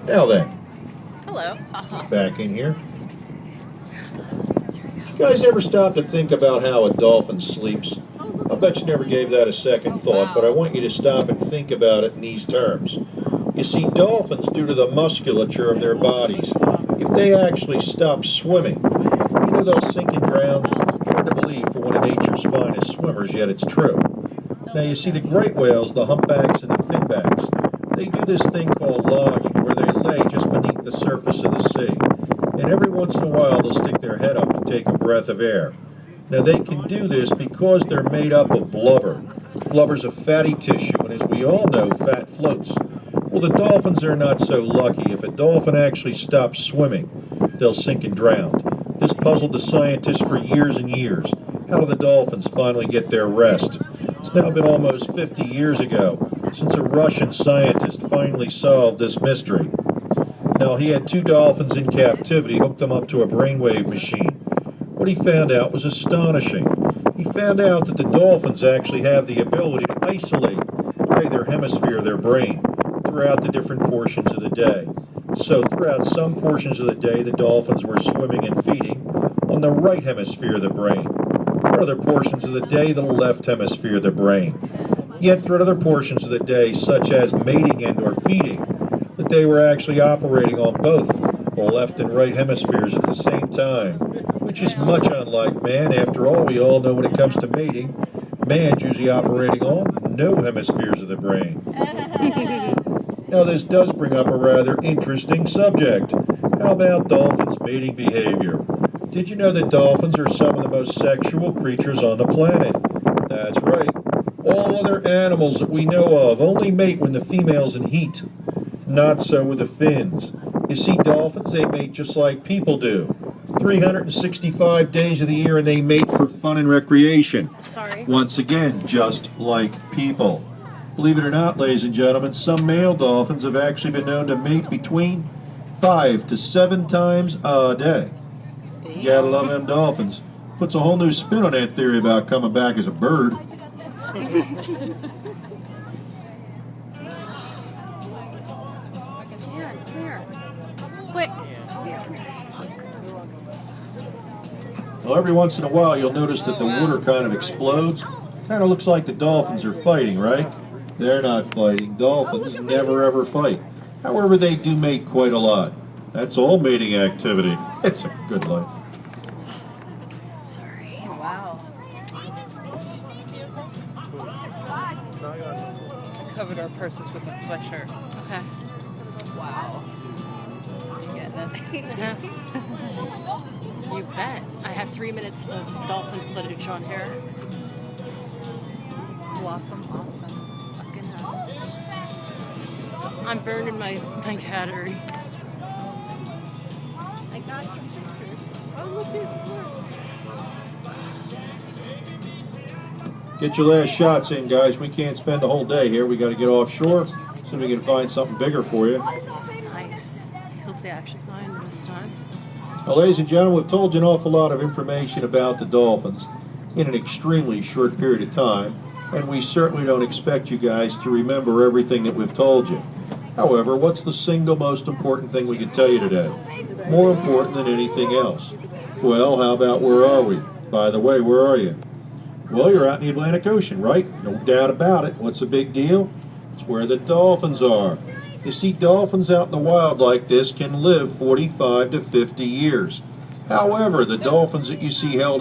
Now then, Hello. back in here. You guys ever stop to think about how a dolphin sleeps? I bet you never gave that a second thought, but I want you to stop and think about it in these terms. You see, dolphins, due to the musculature of their bodies, if they actually stop swimming, they'll sink and drown. Hard to believe for one of nature's finest swimmers, yet it's true. Now you see the great whales, the humpbacks and the finbacks, they do this thing called logging, where they lay just beneath the surface of the sea. And every once in a while they'll stick their head up to take a breath of air. Now they can do this because they're made up of blubber. Blubber's a fatty tissue, and as we all know, fat floats. Well, the dolphins are not so lucky. If a dolphin actually stops swimming, they'll sink and drown. This puzzled the scientists for years and years. How do the dolphins finally get their rest? It's now been almost 50 years ago since a Russian scientist finally solved this mystery. Now, he had two dolphins in captivity, hooked them up to a brainwave machine. What he found out was astonishing. He found out that the dolphins actually have the ability to isolate either hemisphere of their brain throughout the different portions of the day. So throughout some portions of the day, the dolphins were swimming and feeding on the right hemisphere of the brain. For other portions of the day, the left hemisphere of the brain. Yet for other portions of the day, such as mating and or feeding, that they were actually operating on both the left and right hemispheres at the same time, which is much unlike man. After all, we all know when it comes to mating, man's usually operating on no hemispheres of the brain. Now this does bring up a rather interesting subject. How about dolphins' mating behavior? Did you know that dolphins are some of the most sexual creatures on the planet? That's right. All other animals that we know of only mate when the female's in heat. Not so with the fins. You see, dolphins, they mate just like people do. 365 days of the year, and they mate for fun and recreation. Sorry. Once again, just like people. Believe it or not, ladies and gentlemen, some male dolphins have actually been known to mate between 5 to 7 times a day. You gotta love them dolphins. Puts a whole new spin on that theory about coming back as a bird. Quick. Well, every once in a while you'll notice that the water kind of explodes. Kind of looks like the dolphins are fighting, right? They're not fighting. Dolphins never ever fight. However, they do mate quite a lot. That's all mating activity. It's a good life. Sorry. Wow. I covered our purses with that sweatshirt. Okay. Wow. You getting this? You bet. I have 3 minutes of dolphin footage on here. Awesome. Fucking hell. I'm burning my battery. I got your picture. Oh, look, there's one. Get your last shots in, guys. We can't spend the whole day here. We got to get offshore so we can find something bigger for you. Nice. I hope they actually find them this time. Well, ladies and gentlemen, we've told you an awful lot of information about the dolphins in an extremely short period of time, and we certainly don't expect you guys to remember everything that we've told you. However, what's the single most important thing we can tell you today? More important than anything else. Well, how about where are we? By the way, where are you? Well, you're out in the Atlantic Ocean, right? No doubt about it. What's the big deal? It's where the dolphins are. You see, dolphins out in the wild like this can live 45 to 50 years. However, the dolphins that you see held